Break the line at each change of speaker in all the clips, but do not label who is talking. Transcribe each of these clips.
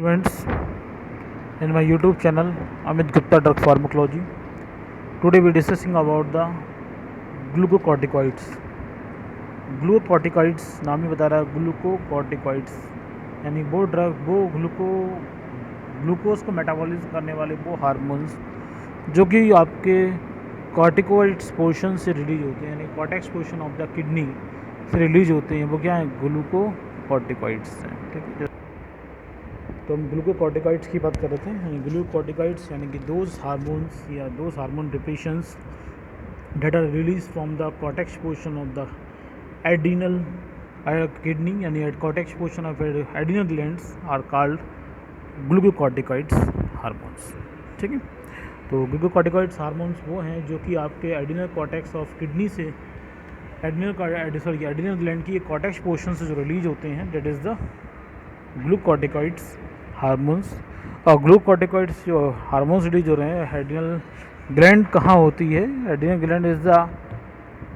Students, in my YouTube channel Amit Gupta Drug Pharmacology. Today we are discussing about the glucocorticoids. Glucocorticoids नाम ही बता रहा है, glucocorticoids यानी वो ड्रग, वो ग्लूकोज को मेटाबॉलिज्म करने वाले वो हार्मोन्स जो कि आपके कॉर्टिकोइड्स पोर्शन से रिलीज होते हैं, यानी cortex portion of the kidney से रिलीज होते हैं, वो क्या है? ग्लूकोकॉर्टिकॉइड्स हैं। ठीक है, तो हम ग्लूकोकॉर्टिकॉइड्स की बात कर रहे थे। यानी ग्लूकोकॉर्टिकॉइड्स यानी कि दोज हार्मोन्स या those hormone depressions that are released from the cortex portion of the adrenal kidney यानी cortex portion of adrenal glands are called glucocorticoids hormones। ठीक है, तो ग्लूकोकॉर्टिकॉइड्स हार्मोन्स वो हैं जो कि आपके एडिनल कॉर्टेक्स ऑफ किडनी से एडिनल ग्लैंड की कॉर्टेक्स पोर्शन से जो रिलीज होते हैं, that is the glucocorticoids hormones. और ग्लूकोकॉर्टिकॉइड्स जो हार्मोन्स रिलीज हो रहे हैं, एडिनल ग्लैंड कहाँ होती है? Adrenal gland is the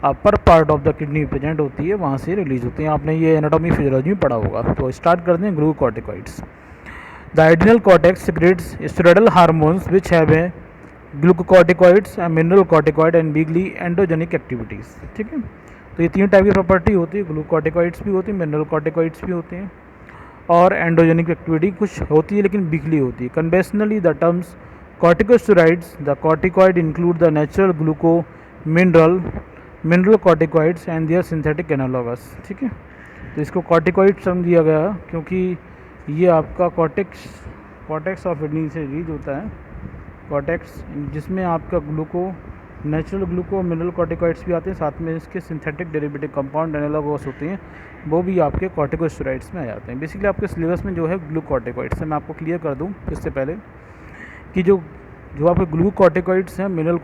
upper part of the kidney present होती है, वहाँ से रिलीज होती हैं। आपने ये एनाटॉमी फिजियोलॉजी में पढ़ा होगा। तो स्टार्ट करते हैं glucocorticoids. The adrenal cortex secretes steroidal hormones which have a glucocorticoids and mineral corticoid and weakly androgenic activities. ठीक है, तो ये तीन टाइप की प्रॉपर्टी होती है, ग्लूकोकॉर्टिकॉइड्स भी होती है, मिनरल कॉर्टिकॉइड्स भी होते हैं, और एंडोजेनिक एक्टिविटी कुछ होती है लेकिन बिगली होती है। Conventionally the terms corticosteroids, the corticoid include the natural mineral corticoids and their synthetic analogs। ठीक है, तो इसको corticoid टर्म दिया गया क्योंकि ये आपका कॉर्टेक्स ऑफ किडनी से रिलीज होता है, कॉर्टेक्स जिसमें आपका नेचुरल ग्लूको मिनरल कॉर्टिकॉइड्स भी आते हैं, साथ में इसके सिंथेटिक डेरिवेटिव कंपाउंड एनालॉग्स होते हैं, वो भी आपके कॉर्टिकोस्टेरॉइड्स में आ जाते हैं। बेसिकली आपके सिलेबस में जो है ग्लूकोकॉर्टिकॉइड्स है। मैं आपको क्लियर कर दूँ इससे पहले कि जो आपके ग्लूकोकॉर्टिकॉइड्स हैं, मिनरल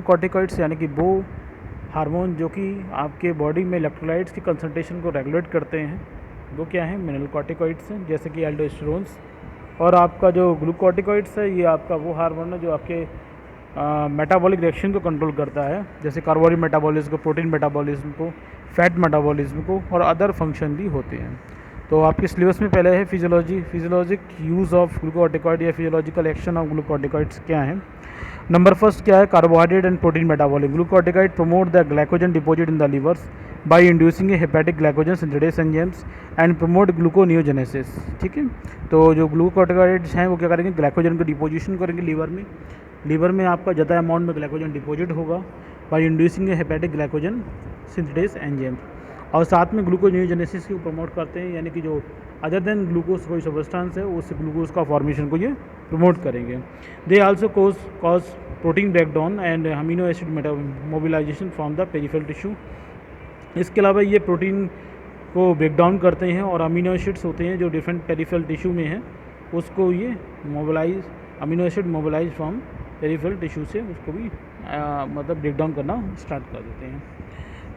कॉर्टिकॉइड्स यानी कि वो हार्मोन जो कि आपके बॉडी में इलेक्ट्रोलाइट्स की कंसंट्रेशन को रेगुलेट करते हैं, वो क्या है? मिनरल कॉर्टिकॉइड्स हैं, जैसे कि एल्डोस्टेरोन्स। और आपका जो ग्लूकोकॉर्टिकॉइड्स है, ये आपका वो हार्मोन है जो आपके मेटाबॉलिक रिएक्शन को कंट्रोल करता है, जैसे कार्बोहाइड्रेट मेटाबॉलिज्म को, प्रोटीन मेटाबॉलिज्म को, फैट मेटाबॉलिज्म को, और अदर फंक्शन भी होते हैं। तो आपके सिलेबस में पहले है फिजियोलॉजिक यूज़ ऑफ ग्लूकोकॉर्टिकॉइड या फिजियोलॉजिकल एक्शन ऑफ ग्लूकोकॉर्टिकॉइड्स क्या है। नंबर फर्स्ट क्या है? Carbohydrate and protein metabolism. Glucocorticoid promote the glycogen deposit in the livers by inducing a hepatic glycogen synthases enzymes and promote gluconeogenesis. ठीक है, तो जो glucocorticoids हैं वो क्या करेंगे? ग्लाइकोजन को डिपोजिशन करेंगे लीवर में आपका ज़्यादा अमाउंट में ग्लाइकोजन डिपॉजिट होगा bye inducing a hepatic glycogen syntheses enzyme, और साथ में ग्लूकोनियोजेनेसिस को प्रमोट करते हैं, यानी कि जो अदर देन ग्लूकोज कोई सब्सटेंस है उससे ग्लूकोज का फॉर्मेशन को ये प्रमोट करेंगे। They also cause protein breakdown and amino acid mobilisation from the peripheral tissue. इसके अलावा ये प्रोटीन को ब्रेकडाउन करते हैं, और अमीनो एसिड्स होते हैं जो डिफरेंट पेरिफेरल टिश्यू में हैं, उसको ये amino acid mobilise from peripheral tissue से उसको भी मतलब ब्रेकडाउन करना स्टार्ट कर देते हैं।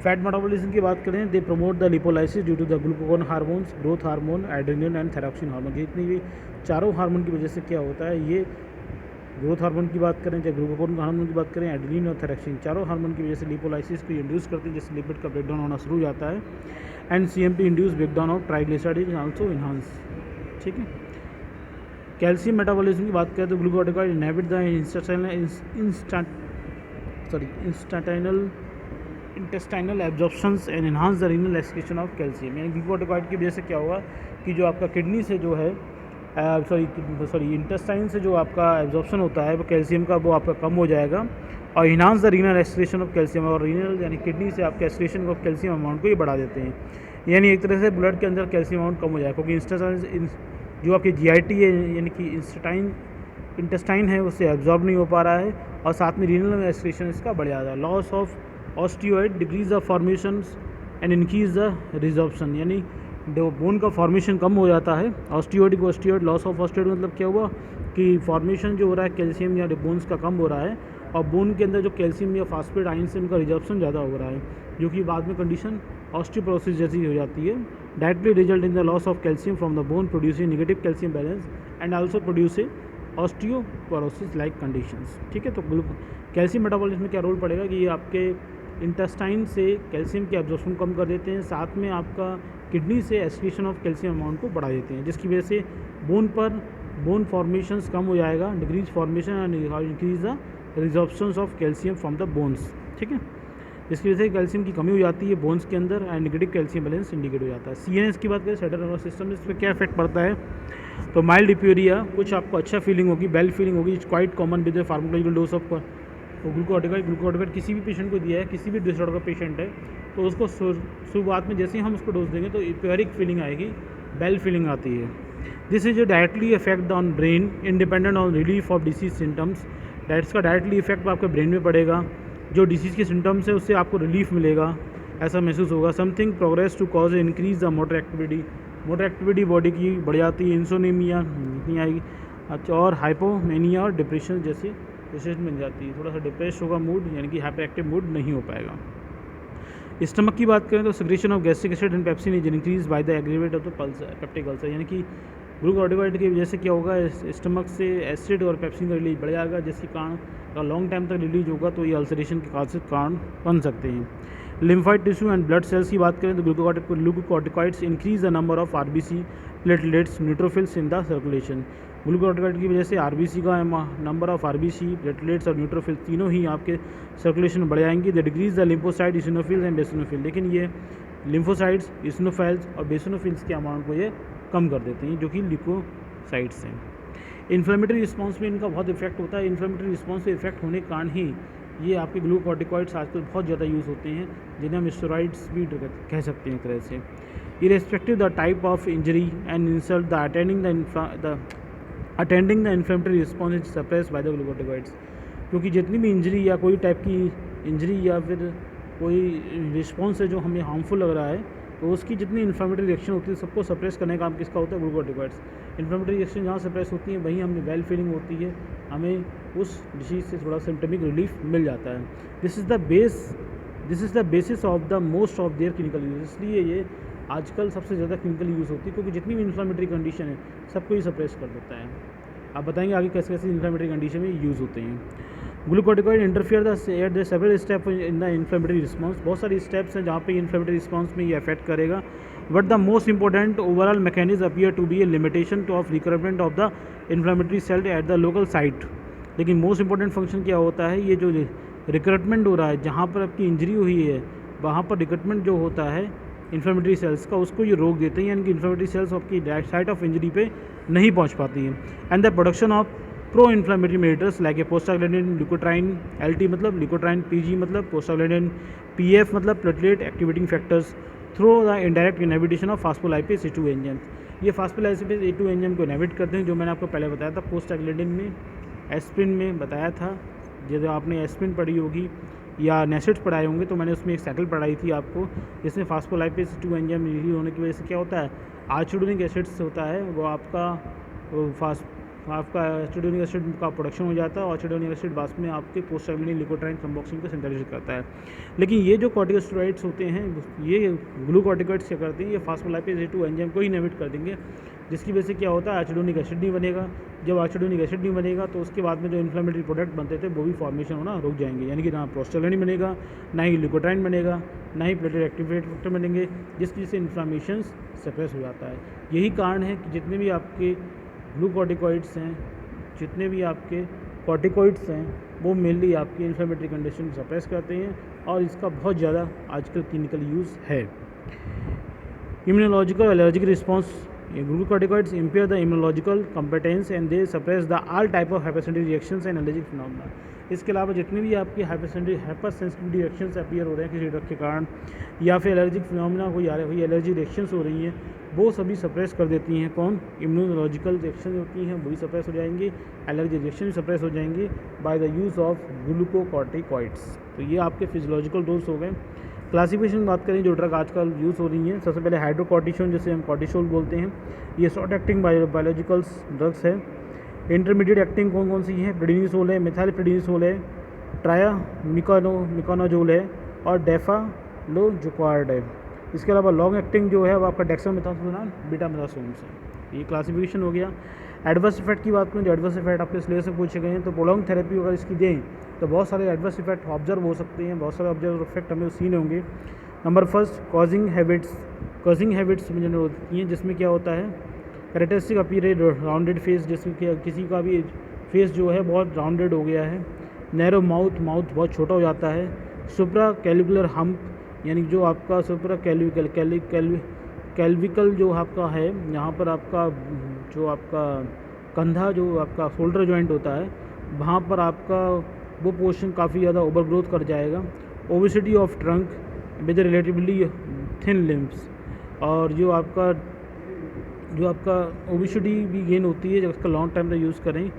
फैट मेटाबॉलिज्म की बात करें, they promote the lipolysis due to the glucagon hormones, growth hormone, adrenaline and thyroxine hormone. जितनी भी चारों हार्मोन की वजह से क्या होता है, ये ग्रोथ हार्मोन की बात करें, चाहे ग्लूकोगोन हार्मोन की बात करें, एड्रेनलिन और थायरॉक्सिन, चारों हार्मोन की वजह से लिपोलाइसिस को इंड्यूस करते हैं, जिससे लिपिड का ब्रेकडाउन होना शुरू हो जाता है। And CMP induce breakdown of triglyceride also enhance. ठीक है, कैल्शियम मेटाबॉलिज्म की बात करें तो glucocorticoid inhibit the intestinal absorptions and enhance the renal excretion of calcium. यानी ग्लूकोकॉर्टिकॉइड की वजह से क्या होगा कि जो आपका किडनी से जो है इंटेस्टाइन से जो आपका एब्जॉर्प्शन होता है वो कैल्शियम का, वो आपका कम हो जाएगा, और enhance the renal excretion of calcium, और रीनल यानी किडनी से आपके एक्सक्रीशन ऑफ कैल्शियम अमाउंट को ये बढ़ा देते हैं। यानी एक तरह से ब्लड के अंदर कैल्शियम अमाउंट कम हो जाएगा, क्योंकि जो आपकी GIT है यानी कि इंटेस्टाइन है उससे एब्जॉर्ब नहीं हो पा रहा है, और साथ में रीनल एक्सक्रीशन इसका बढ़ जाता है। Loss of osteoid decrease the formations and increase the resorption, यानी जो बोन का फॉर्मेशन कम हो जाता है। ऑस्टियोइड लॉस ऑफ ऑस्टियोइड मतलब क्या हुआ कि फॉर्मेशन जो हो रहा है कैल्शियम या बोन्स का कम हो रहा है, और बोन के अंदर जो कैल्शियम या फास्फेट आयन से उनका रिजॉर्प्शन ज़्यादा हो रहा है, जो कि बाद में कंडीशन ऑस्टियोपोरोसिस जैसी हो जाती है। Directly result in the loss of calcium from the bone, producing negative calcium balance and also produce osteoporosis like conditions. ठीक है, तो कैल्शियम मेटाबॉलिज्म में क्या रोल पड़ेगा कि ये आपके इंटेस्टाइन से कैल्शियम के एब्जॉर्प्शन कम कर देते हैं, साथ में आपका किडनी से एक्सक्रीशन ऑफ कैल्शियम अमाउंट को बढ़ा देते हैं, जिसकी वजह से बोन फॉर्मेशंस कम हो जाएगा, decrease formation and increase the resorptions of calcium from the bones, ठीक है। इसकी वजह से कैल्शियम की कमी हो जाती है बोन्स के अंदर and negative calcium balance indicate हो जाता है। CNS की बात करें, सेंट्रल नर्वस सिस्टम में, इस पर क्या इफेक्ट पड़ता है, तो माइल्ड डिप्यूरिया, कुछ आपको अच्छा फीलिंग होगी, बेल फीलिंग होगी, it's quite common with pharmacological dose of glucocorticoid किसी भी पेशेंट को दिया है, किसी भी डिसऑर्डर का पेशेंट है, तो उसको शुरुआत में जैसे ही हम उसको डोज देंगे तो इप्योरिक फीलिंग आएगी, बेल फीलिंग आती है। This is directly effect on brain independent on relief of disease symptoms, that's का डायरेक्टली इफेक्ट आपके ब्रेन में पड़ेगा, जो डिसीज़ के सिम्टम्स है उससे आपको रिलीफ मिलेगा, ऐसा महसूस होगा। Something progress to cause increase the motor activity body की बढ़ जाती है, इंसोनीमिया नहीं आएगी, अच्छा, और हाइपोमेनिया और डिप्रेशन जैसी पेशेंट बन जाती है, थोड़ा सा डिप्रेस होगा मूड, यानी कि हाइपर एक्टिव मूड नहीं हो पाएगा। स्टमक की बात करें तो secretion of gastric acid and pepsin is increase by the aggravate of the peptic ulcer, यानी कि ग्लूकोकॉर्टिकॉइड की वजह से क्या होगा, स्टमक से एसिड और पेप्सिन का रिलीज बढ़ जाएगा, जिसके कारण अगर लॉन्ग टाइम तक रिलीज होगा तो ये अल्सरेशन के कारण बन सकते हैं। Lymphoid tissue and blood cells की बात करें तो glucocorticoids increase the number of RBC, platelets, neutrophils in the circulation. Glucocorticoid की वजह से RBC का नंबर ऑफ RBC, प्लेटलेट्स और न्यूट्रोफिल तीनों ही आपके सर्कुलेशन में बढ़ जाएंगे। The decrease the lymphocyte, eosinophils and basophil, लेकिन ये लिम्फोसाइट्स, इसिनोफिल्स और बेसिनोफिल्स के अमाउंट को ये कम कर देते हैं, जो कि ल्यूकोसाइट्स हैं। इन्फ्लेमेटरी रिस्पांस में इनका बहुत इफेक्ट होता है, इन्फ्लेमेटरी रिस्पांस से इफेक्ट होने के कारण ही ये आपके ग्लूकोकॉर्टिकॉइड्स आजकल बहुत ज़्यादा यूज़ होते हैं, जिन्हें हम स्टेरॉइड्स भी कह सकते हैं एक तरह से। Irrespective the type of injury and insult the attending the inflammatory response is suppressed by the glucocorticoids, क्योंकि जितनी भी इंजरी या कोई टाइप की इंजरी या फिर कोई रिस्पॉन्स है जो हमें हार्मफुल लग रहा है, तो उसकी जितनी इन्फ्लेमेटरी रिएक्शन होती है सबको सप्रेस करने का काम किसका होता है, ग्लूकोकॉर्टिकॉइड्स। इन्फ्लेमेटरी रिएक्शन जहाँ सप्रेस होती है वहीं हमें वेल फीलिंग होती है, हमें उस डिसीज से थोड़ा सिम्टमिक रिलीफ मिल जाता है। This is the basis of the most of their clinical use, इसलिए ये आजकल सबसे ज़्यादा क्लिनिकल यूज़ होती है, क्योंकि जितनी भी इन्फ्लेमेटरी कंडीशन है सबको ही सप्रेस कर देता है। आप बताएंगे आगे कैसे कैसे इन्फ्लेमेटरी कंडीशन में यूज़ होते हैं। Glucocorticoid interfere at the several step in the inflammatory response, बहुत सारी स्टेप्स हैं जहाँ पे इन्फ्लेमेटरी रिस्पॉन्स में ये अफेक्ट करेगा। But the most important overall mechanism appear to be a limitation to of recruitment of the inflammatory cell at the local site, लेकिन most important function क्या होता है, ये जो रिक्रूटमेंट हो रहा है, जहाँ पर आपकी इंजरी हुई है वहाँ पर रिक्रूटमेंट जो होता है इन्फ्लेमेटरी सेल्स का, उसको ये रोक देते हैं, यानी कि इन्फ्लेमेटरी सेल्स आपकी साइट ऑफ इंजरी पे नहीं पहुँच पाती है। And the production of pro inflammatory mediators like a prostaglandin, leukotriene LT मतलब ल्यूकोट्राइन, PG मतलब प्रोस्टाग्लैंडिन, PF मतलब platelet activating factors, through the indirect inhibition of phospholipase A2 enzyme. ये फास्फोलाइपेज A2 एंजाइम को इनहिबिट करते हैं, जो मैंने आपको पहले बताया था प्रोस्टाग्लैंडिन में, एस्प्रिन में बताया था। जैसे आपने एस्प्रिन पढ़ी होगी या नेसेट्स पढ़ाए होंगे तो मैंने उसमें एक साइकिल पढ़ाई थी आपको, जिसमें फास्फोलाइपेज A2 एंजाइम रिलीज होने की वजह से क्या होता है, आर्चिडोनिक एसिड्स होता है वो आपका एसिडोनिक एसिड का प्रोडक्शन हो जाता है, और एसिडोनिक एसिड बाद में आपके प्रोस्टाग्लैंडिन ल्यूकोट्राइन कंबॉक्सिन को सिंथेसिस करता है। लेकिन ये जो कॉर्टिकोस्टेरॉइड्स होते हैं, ये ग्लूकोकॉर्टिकॉइड्स क्या करते हैं, ये फास्फोलाइपेज A2 एंजाइम को ही इनहिबिट कर देंगे, जिसकी वजह से क्या होता है, एसिडोनिक एसिड नहीं बनेगा। जब एसिडोनिक एसिड नहीं बनेगा तो उसके बाद में जो इन्फ्लेमेटरी प्रोडक्ट बनते थे वो भी फॉर्मेशन होना रुक जाएंगे, यानी कि ना प्रोस्टाग्लैंडिन बनेगा, ना ही ल्यूकोट्राइन बनेगा, ना ही प्लेटलेट एक्टिवेट फैक्टर बनेंगे, जिसकी वजह से इन्फ्लेमेशन सप्रेस हो जाता है। यही कारण है कि जितने भी आपके ग्लूकोकॉर्टिकॉइड्स हैं, जितने भी आपके कॉर्टिकॉइड्स हैं, वो मेनली आपकी इन्फ्लेमेटरी कंडीशन को सप्रेस करते हैं, और इसका बहुत ज़्यादा आजकल क्लिनिकल यूज़ है। Immunological allergic response, glucocorticoids impair the immunological competence and they suppress the all type of hypersensitive reactions and allergic phenomena. इसके अलावा जितने भी आपके हाइपर सेंसिटिव रिएक्शंस अपीयर हो रहे हैं किसी ड्रग के कारण, या फिर एलर्जिक फिनोमेना कोई आ रहा है, वही एलर्जी रिएक्शंस हो रही हैं, वो सभी सप्रेस कर देती हैं। कौन, इम्यूनोलॉजिकल रिएक्शन होती हैं वही सप्रेस हो जाएंगी, एलर्जी रिएक्शन भी सप्रेस हो जाएंगे by the use of glucocorticoids. तो ये आपके फिजियोलॉजिकल रोल्स हो गए। क्लासिफिकेशन बात करें जो ड्रग आजकल यूज़ हो रही हैं, सबसे पहले हाइड्रोकॉर्टिसोन जिसे हम कॉर्टिसोल बोलते हैं, ये शॉर्ट एक्टिंग बायोलॉजिकल्स ड्रग्स है। इंटरमीडिएट एक्टिंग कौन कौन सी हैं, प्रेडिनिसोल है, मिथाइलप्रेडिनिसोल है, मिकानोजोल है, और डेफालोजुक्वार्ड है। इसके अलावा लॉन्ग एक्टिंग जो है वो आपका डेक्सामेथासोन, बीटामेथासोन है। ये क्लासिफिकेशन हो गया। एडवर्स इफेक्ट की बात करें, जो एडवर्स इफेक्ट आपके सिलेबस से पूछे गए हैं, तो प्रोलॉन्ग थेरेपी अगर इसकी दें तो बहुत सारे एडवर्स इफेक्ट ऑब्जर्व हो सकते हैं, बहुत सारे ऑब्जर्व इफेक्ट हमें सीन होंगे। नंबर फर्स्ट, कॉजिंग हैबिट्स में जो होती हैं, जिसमें क्या होता है, कैरेक्टरिस्टिक अपीयर राउंडेड फेस, जैसे कि किसी का भी फेस जो है बहुत राउंडेड हो गया है। नैरो माउथ, माउथ बहुत छोटा हो जाता है। सुप्रा कैलिकुलर हम्प, यानी जो आपका सुप्रा कैल्विकल जो आपका है, यहाँ पर आपका जो आपका कंधा जो आपका शोल्डर जॉइंट होता है, वहाँ पर आपका वो पोर्शन काफ़ी ज़्यादा ओवरग्रोथ कर जाएगा। Obesity of trunk with relatively thin limbs, और जो आपका ओबेसिटी भी गेन होती है जब उसका लॉन्ग टाइम तक यूज़ करें।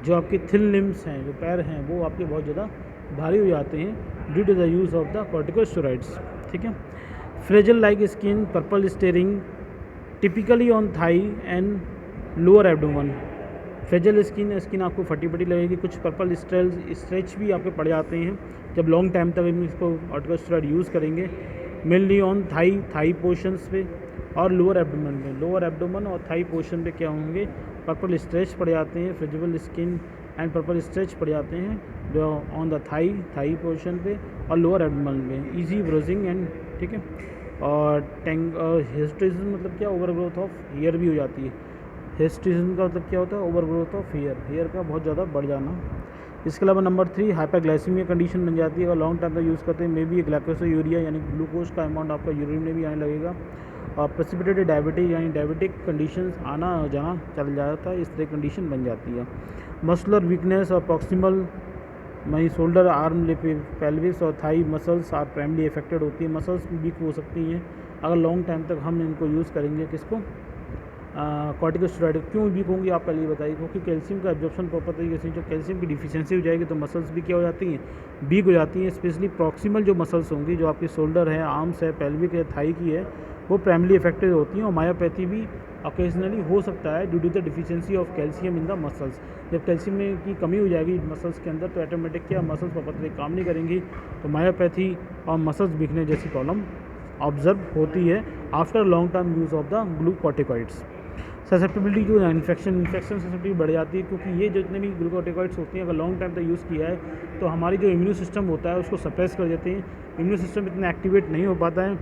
जो आपके थिन लिम्स हैं, जो पैर हैं, वो आपके बहुत ज़्यादा भारी हो जाते हैं due to the use of the corticosteroids. ठीक है। Fragile like skin, purple striae typically on thigh and lower abdomen. Fragile skin आपको फटी फटी लगेगी। कुछ पर्पल स्ट्रेच भी आपके पड़ जाते हैं जब लॉन्ग टाइम तक इसको कॉर्टिकोस्टेरॉइड यूज़ करेंगे। मेनली ऑन थाई पोर्शंस पे और लोअर एब्डोमेन में। लोअर एब्डोमेन और थाई पोर्शन पे क्या होंगे, पर्पल स्ट्रेच पड़ जाते हैं। फ्रेजिबल स्किन एंड पर्पल स्ट्रेच पड़ जाते हैं जो ऑन द थाई पोर्शन पे और लोअर एब्डोमेन में। इजी ब्रोजिंग एंड, ठीक है। और हिस्ट्रिज्म मतलब क्या, ओवरग्रोथ ऑफ हेयर भी हो जाती है। हिस्ट्रिज्म का मतलब क्या होता है, ओवरग्रोथ ऑफ हेयर का बहुत ज़्यादा बढ़ जाना। इसके अलावा नंबर 3 हाइपरग्लाइसीमिया कंडीशन बन जाती है। अगर लॉन्ग टाइम तक यूज़ करते हैं, मे बी ग्लाइकोसूरिया यानी ग्लूकोज का अमाउंट आपका यूरिन में भी आने लगेगा। और प्रेसिपिटेटेड डायबिटीज यानी डायबिटिक कंडीशंस आना जाना चल जाता है, इस तरह कंडीशन बन जाती है। मस्कुलर वीकनेस और प्रॉक्सिमल वहीं शोल्डर, आर्म, पेल्विस और thigh muscles are primarily affected होती है। मसल्स भी वीक हो सकती हैं अगर लॉन्ग टाइम तक हम इनको यूज़ करेंगे। किसको, कॉर्टिकोस्टेरॉइड। क्यों वीक होंगी आप पहले ये बताइए। क्योंकि कैल्शियम का एब्जॉर्प्शन प्रॉपर तरीके से, जो कैल्शियम की डिफिशियंसी हो जाएगी तो मसल्स भी क्या हो जाती हैं, वीक हो जाती हैं। स्पेशली प्रॉक्सिमल जो मसल्स होंगी, जो आपकी शोल्डर है, आर्म्स है, पेल्विक है, थाई की है, वो प्राइमली अफेक्टेड होती हैं। और मायोपैथी भी ऑकेजनली हो सकता है due to the deficiency of calcium in the muscles. जब कैल्शियम की कमी हो जाएगी मसल्स के अंदर तो ऑटोमेटिक क्या, मसल्स प्रॉपर तरीके काम नहीं करेंगी, तो मायोपैथी और मसल्स वीकनेस जैसी प्रॉब्लम ऑब्जर्व होती है after long term use of the glucocorticoids. Susceptibility जो है इन्फेक्शन ससेप्टिबिलिटी बढ़ जाती है, क्योंकि ये जितने भी ग्लूकोकॉर्टिकॉइड्स होती हैं अगर लॉन्ग टाइम तक यूज़ किया है तो हमारी जो इम्यून सिस्टम होता है उसको सप्रेस कर देते हैं। इम्यून सिस्टम इतना एक्टिवेट नहीं हो पाता है।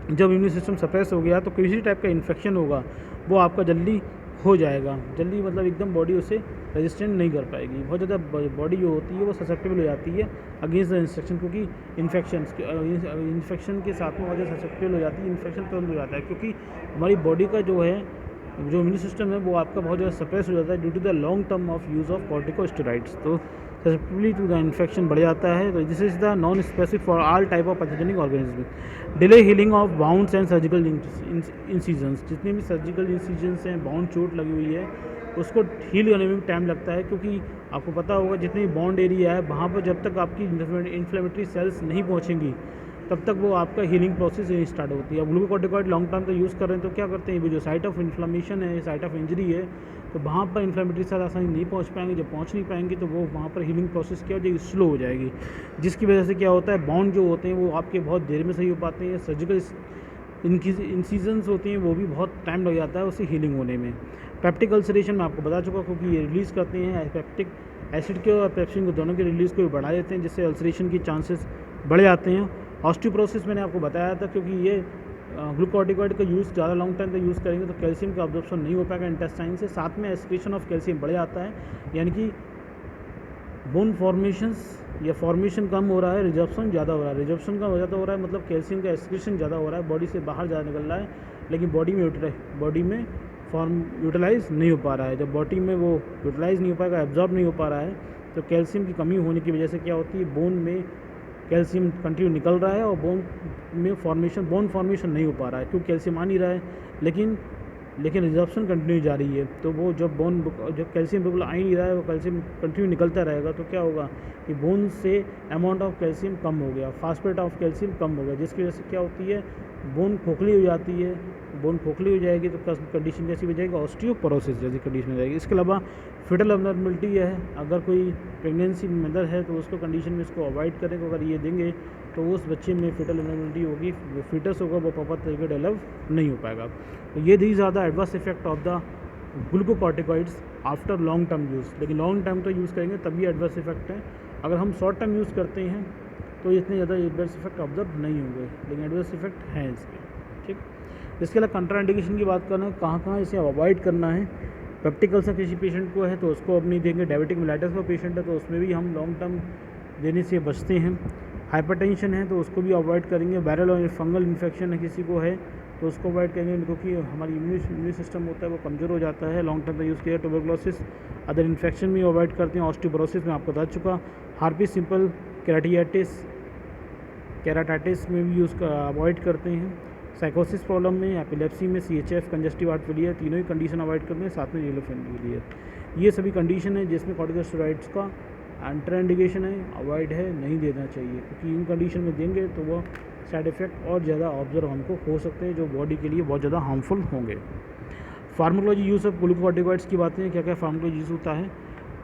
जब इम्यून सिस्टम सप्रेस हो गया तो किसी टाइप का इन्फेक्शन होगा वो आपका जल्दी हो जाएगा। जल्दी मतलब एकदम बॉडी उसे रेजिस्टेंट नहीं कर पाएगी। बहुत ज़्यादा बॉडी जो होती है वो ससेप्टेबल हो जाती है अगेंस्ट द इन्फेक्शन, क्योंकि इन्फेक्शन के साथ में वजह ससेप्टेबल हो जाती है, इन्फेक्शन तुरंत हो जाता है। क्योंकि हमारी बॉडी का जो है, जो इम्यून सिस्टम है वो आपका बहुत ज़्यादा सप्रेस हो जाता है due to the long term of use of corticosteroids. तो ससेप्टिबिलिटी टू द इन्फेक्शन बढ़ जाता है। तो this is the non specific for all type of pathogenic organism. Delay healing of wounds and surgical incisions, जितने भी surgical incisions हैं, bound चोट लगी हुई है, उसको हील करने में भी टाइम लगता है। क्योंकि आपको पता होगा जितनी बाउंड एरिया है वहाँ पर जब तक आपकी इन्फ्लेमेटरी सेल्स नहीं पहुँचेंगी तब तक वो आपका हीलिंग प्रोसेस नहीं स्टार्ट होती है। अब ग्लूकोकॉर्टिकॉइड लॉन्ग टर्म तो यूज़ कर रहे हैं तो क्या करते हैं, वो जो साइट ऑफ इन्फ्लेमेशन है, साइट ऑफ इंजरी है, तो वहाँ पर इन्फ्लेमेटरी सेल आसानी नहीं पहुँच पाएंगे। जब पहुँच नहीं पाएंगे तो वो वहाँ पर हीलिंग प्रोसेस क्या हो जाएगी, स्लो हो जाएगी, जिसकी वजह से क्या होता है, बाउंड जो होते हैं वो आपके बहुत देर में सही हो पाते हैं। सर्जिकल इंसिजन्स होती हैं वो भी बहुत टाइम लग जाता है उससे हीलिंग होने में। पेप्टिक अल्सरेशन मैं आपको बता चुका, क्योंकि ये रिलीज़ करते हैं पेप्टिक एसिड के और पेप्सिन को, दोनों के रिलीज़ को बढ़ा देते हैं, जिससे अल्सरेशन की चांसेस बढ़ जाते हैं। ऑस्टियोपोरोसिस मैंने आपको बताया था, क्योंकि ये ग्लूकोकॉर्टिकॉइड का यूज़ ज़्यादा लॉन्ग टाइम तक यूज़ करेंगे तो कैल्शियम का अब्जॉर्प्शन नहीं हो पाएगा इंटेस्टाइन से, साथ में एक्सक्रीशन ऑफ कैल्शियम बढ़ जाता है, यानी कि बोन फॉर्मेशंस या फॉर्मेशन कम हो रहा है, रिजर्प्शन ज़्यादा हो रहा है। रिजर्प्शन का ज़्यादा हो रहा है मतलब कैल्शियम का एक्सक्रीशन ज़्यादा हो रहा है, बॉडी से बाहर ज़्यादा निकल रहा है, लेकिन बॉडी में फॉर्म यूटिलाइज़ नहीं हो पा रहा है। जब बॉडी में वो यूटिलाइज़ नहीं हो पाएगा, एब्जॉर्ब नहीं हो पा रहा है, तो कैल्शियम की कमी होने की वजह से क्या होती है, बोन में कैल्शियम कंटिन्यू निकल रहा है और बोन फॉर्मेशन नहीं हो पा रहा है, क्योंकि कैल्शियम आ नहीं रहा है, लेकिन रिजर्प्शन कंटिन्यू जारी है। तो वो जब कैल्शियम बिल्कुल आ ही नहीं रहा है, वो कैल्शियम कंटिन्यू निकलता रहेगा, तो क्या होगा कि बोन से अमाउंट ऑफ कैल्शियम कम हो गया, फास्फेट ऑफ कैल्शियम कम हो गया, जिसकी वजह से क्या होती है, बोन खोखली हो जाती है। बोन खोखली हो जाएगी तो कंडीशन कैसी हो जाएगी, ऑस्टियोपोरोसिस जैसी कंडीशन हो जाएगी। इसके अलावा फिटल अबनॉर्मलिटी है, अगर कोई प्रेगनेंसी मदर है तो उसको कंडीशन में इसको अवॉइड करें। अगर ये देंगे तो उस बच्चे में फिटल अबनॉर्मलिटी होगी, वो फीटस होगा वो प्रॉपर तरीके डेवलप नहीं हो पाएगा। तो ये these are the adverse effect of the glucocorticoids after long term use. लेकिन लॉन्ग टर्म तो यूज़ करेंगे तभी एडवर्स इफेक्ट है। अगर हम शॉर्ट टर्म यूज़ करते हैं तो इतने ज़्यादा एडवर्स इफेक्ट ऑब्जर्व नहीं होंगे, लेकिन एडवर्स इफेक्ट हैं इसके। ठीक, इसके अलावा कंट्राइंडिकेशन की बात करना है, कहाँ कहाँ इसे अवॉइड करना है। पेप्टिक अल्सर किसी पेशेंट को है तो उसको अब नहीं देंगे। डायबिटिक मेलाइटिस का पेशेंट है तो उसमें भी हम लॉन्ग टर्म देने से बचते हैं। हाइपरटेंशन है तो उसको भी अवॉइड करेंगे। वायरल और फंगल इन्फेक्शन है किसी को है तो उसको अवॉइड करेंगे, क्योंकि हमारी इम्यून सिस्टम होता है वो कमज़ोर हो जाता है लॉन्ग टर्म का यूज़ किया। ट्यूबरकुलोसिस अदर इन्फेक्शन भी अवॉइड करते हैं। ऑस्टियोपोरोसिस में आपको बता चुका। हार्पिस सिंपल केराटाइटिस में भी यूज़ अवॉइड करते हैं। साइकोसिस प्रॉब्लम में, एपिलेप्सी में, CHF, कंजस्टिव हार्ट फेलियर, तीनों ही कंडीशन अवॉइड करते हैं, साथ में रिनल फेलियर। ये सभी कंडीशन है जिसमें कॉर्टिकोस्टेरॉइड्स का इंट्राइंडिकेशन है, अवॉइड है, नहीं देना चाहिए, क्योंकि इन कंडीशन में देंगे तो वो साइड इफ़ेक्ट और ज़्यादा ऑब्जर्व हमको हो सकते हैं जो बॉडी के लिए बहुत ज़्यादा हार्मफुल होंगे। फार्माकोलॉजी यूज़ ऑफ ग्लूकोकॉर्टिकॉइड्स की बातें हैं, क्या क्या फार्माकोलॉजी यूज़ होता है।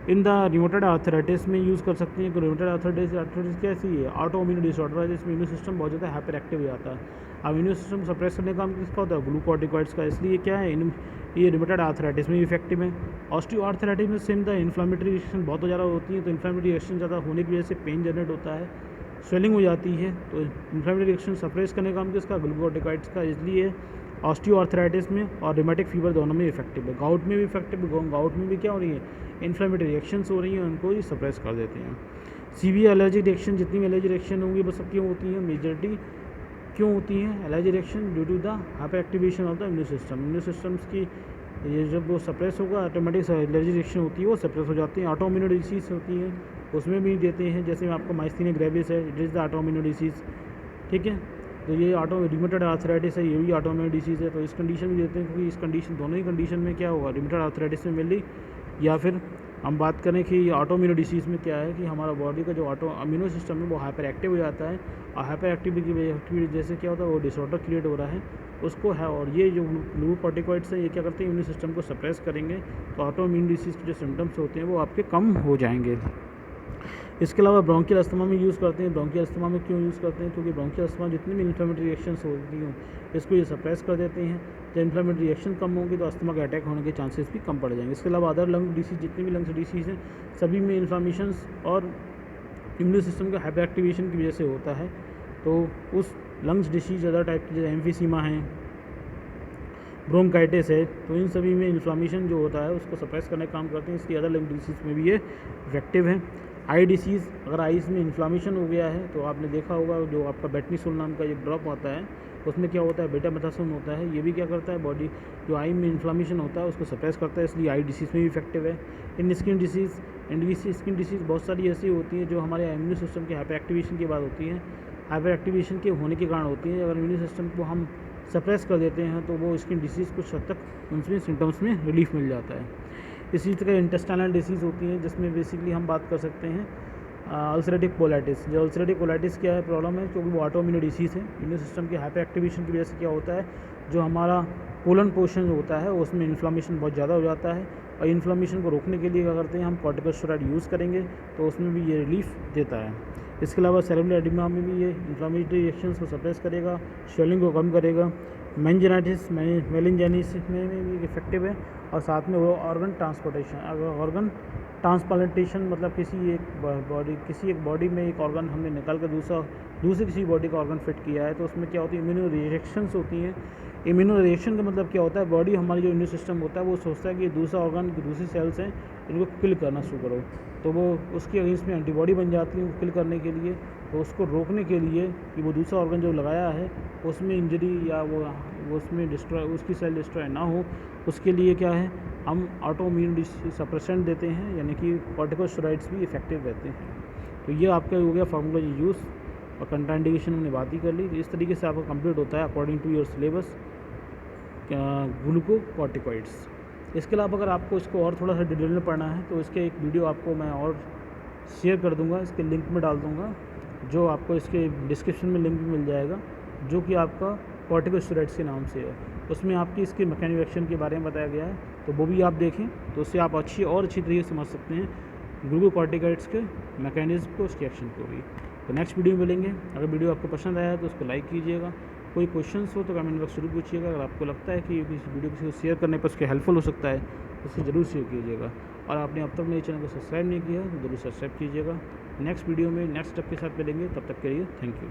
इन द रिमोटेड आर्थराइटिस में यूज़ कर सकते हैं। रिमोटेड आर्थराइटिस कैसी है, ऑटो इम्यून डिसऑर्डर है जिसमें इम्यून सिस्टम बहुत ज़्यादा हाइपर एक्टिव हो जाता है। अब इम्यून सिस्टम सप्रेस करने का काम किसका होता है, ग्लूकोकॉर्टिकॉइड्स का। इसलिए क्या है, ये रिमोटेड आर्थराइटिस में इफेक्टिव है। ऑस्टियो आर्थराइटिस में सेम था, इन्फ्लामेटरी रिएक्शन बहुत ज़्यादा होती है, तो इन्फ्लामेटरी रिएक्शन ज़्यादा होने की वजह से पेन जनरेट होता है, स्वेलिंग हो जाती है, तो इन्फ्लामेटरी रिएक्शन सप्रेस करने का काम किसका, ग्लूकोकॉर्टिकॉइड्स का। इसलिए ऑस्टियो आर्थराइटिस में और रिमेटिक फीवर दोनों में इफेक्टिव है। गाउट में भी इफेक्टिव है। गाउट में भी क्या हो रही है, इन्फ्लामेटरी रिएक्शंस हो रही हैं, उनको ही सप्रेस कर देते हैं। सीवियर एलर्जिक रिएक्शन, जितनी भी एलर्जी रिएक्शन होंगी वो सब क्यों होती हैं, मेजॉरिटी क्यों होती हैं allergy reaction, due to the hyper activation of the immune system. Immune systems की ये जब वो सप्रेस होगा ऑटोमेटिक एलर्जी रिएक्शन होती है वो सप्रेस हो जाती है। ऑटो इम्यून डिसीज़ होती है उसमें भी देते हैं, जैसे आपको माइस्थीनिया ग्रेविस है, it is the auto immune disease, ठीक है। तो ये रिमोटेड आर्थराइटिस है, ये भी ऑटो इम्यून डिसीज़ है, तो इस कंडीशन में देते हैं, क्योंकि इस कंडीशन दोनों ही कंडीशन में क्या होगा, रिमोटेड आर्थराइटिस में मेनली, या फिर हम बात करें कि ऑटो इम्यून डिसीज़ में क्या है कि हमारा बॉडी का जो ऑटो इम्यूनो सिस्टम है वो हाइपर एक्टिव हो जाता है, और हाइपर एक्टिविटी की वजह से क्या होता है, वो डिसऑर्डर क्रिएट हो रहा है उसको है। और ये जो ग्लूकोकॉर्टिकॉइड्स हैं ये क्या करते हैं, इम्यून सिस्टम को सप्रेस करेंगे, तो ऑटो इम्यून डिसीज़ के जो सिम्टम्स होते हैं वो आपके कम हो जाएंगे। इसके अलावा ब्रोंकियल अस्थमा में यूज़ करते हैं। ब्रोंकियल अस्थमा में क्यों यूज़ करते हैं, क्योंकि ब्रोंकियल अस्थमा जितनी भी इन्फ्लेमेटरी रिएक्शंस होती हैं इसको ये सप्रेस कर देते हैं। जब इन्फ्लेमेटरी रिएक्शन कम होंगी तो अस्थमा का अटैक होने के चांसेस भी कम पड़ जाएंगे। इसके अलावा अदर लंग डिसीज, जितनी भी लंग्स डिसीज़ हैं सभी में इन्फ्लामेशंस और इम्यून सिस्टम का हाइपर एक्टिवेशन की वजह से होता है। तो उस लंग्स डिसीज अदर टाइप की, जैसे एम्फीसीमा है, ब्रोंकाइटिस है, तो इन सभी में इन्फ्लामेशन जो होता है उसको सप्रेस करने का काम करते हैं, इसलिए अदर लंग डिसीज़ में भी ये इफेक्टिव है। आई डिसीज़, अगर आईज़ में इन्फ्लामेशन हो गया है तो आपने देखा होगा जो आपका बेटनीसोल नाम का एक ड्रॉप आता है उसमें क्या होता है, बेटा मेथासोन होता है, ये भी क्या करता है, बॉडी जो आई में इन्फ्लामेशन होता है उसको सप्रेस करता है, इसलिए आई डिसीज़ में भी इफेक्टिव है। इन स्किन डिसीज़, स्किन डिसीज़ बहुत सारी ऐसी होती हैं जो हमारे इम्यून सिस्टम के हाइपर एक्टिवेशन के बाद होती हैं, हाइपर एक्टिवेशन के होने के कारण होती हैं। अगर इम्यून सिस्टम को हम सप्रेस कर देते हैं तो वो स्किन डिसीज़ कुछ हद तक उनमें सिम्टम्स में रिलीफ मिल जाता है। इसी तरह इंटेस्टाइनल डिसीज़ होती हैं जिसमें बेसिकली हम बात कर सकते हैं अल्सरेटिव कोलाइटिस। जो अल्सरेटिव कोलाइटिस क्या है, प्रॉब्लम है क्योंकि वो ऑटोइम्यून डिसीज़ है। इम्यून सिस्टम के हाइपर एक्टिवेशन की वजह से क्या होता है, जो हमारा कोलन पोर्शन होता है उसमें इन्फ्लामेशन बहुत ज़्यादा हो जाता है, और इन्फ्लामेशन को रोकने के लिए क्या करते हैं हम कॉर्टिकोस्टेरॉइड यूज़ करेंगे तो उसमें भी ये रिलीफ देता है। इसके अलावा सेरेब्रल एडिमा में भी ये इन्फ्लामेटरी रिएक्शंस को सप्रेस करेगा, स्वेलिंग को कम करेगा। मेनिंजाइटिस, मेनिंजाइटिस में भी इफेक्टिव है, और साथ में वो ऑर्गन ट्रांसपोर्टेशन, अगर ऑर्गन ट्रांसप्लांटेशन मतलब किसी एक बॉडी में एक ऑर्गन हमने निकाल कर दूसरी किसी बॉडी का ऑर्गन फिट किया है तो उसमें क्या होती है, इम्यूनो रिएक्शंस होती हैं। इम्यूनो रिएक्शन का मतलब क्या होता है, बॉडी हमारी जो इम्यून सिस्टम होता है वो सोचता है कि दूसरा ऑर्गन, दूसरी सेल्स हैं इनको किल करना शुरू करो, तो वो उसके अगेंस्ट में एंटीबॉडी बन जाती है किल करने के लिए। तो उसको रोकने के लिए कि वो दूसरा ऑर्गन जो लगाया है उसमें इंजरी या वो उसमें डिस्ट्रॉय, उसकी सेल डिस्ट्रॉय ना हो, उसके लिए क्या है हम ऑटोइम्यून सप्रेसेंट देते हैं, यानी कि कॉर्टिकोस्टेरॉइड्स भी इफेक्टिव रहते हैं। तो ये आपका हो गया फार्माकोलॉजी यूज़, और कंट्राइंडिकेशन हमने बात ही कर ली। तो इस तरीके से आपका कंप्लीट होता है according to your syllabus glucocorticoids. इसके अलावा अगर आपको इसको और थोड़ा सा डिटेल में पढ़ना है तो इसके एक वीडियो आपको मैं और शेयर कर दूंगा, इसके लिंक में डाल दूंगा, जो आपको इसके डिस्क्रिप्शन में लिंक भी मिल जाएगा, जो कि आपका कॉर्टिकोस्टेरॉइड्स के नाम से है। उसमें आपकी इसके मैकेनिज्म एक्शन के बारे में बताया गया है, तो वो भी आप देखें तो उससे आप अच्छी तरीके से समझ सकते हैं ग्लूकोकॉर्टिकॉइड्स के मैकेनिज्म को, उसके एक्शन को भी। तो नेक्स्ट वीडियो में मिलेंगे। अगर वीडियो आपको पसंद आया तो उसको लाइक कीजिएगा, कोई क्वेश्चंस हो तो कमेंट बॉक्स जरूर पूछिएगा। अगर आपको लगता है कि इस वीडियो किसी को शेयर करने पर उसके हेल्पफुल हो सकता है तो उसे ज़रूर शेयर कीजिएगा। और आपने अब तक मेरे चैनल को सब्सक्राइब नहीं किया तो ज़रूर सब्सक्राइब कीजिएगा। नेक्स्ट वीडियो में नेक्स्ट स्टेप के साथ मिलेंगे, तब तक के लिए थैंक यू।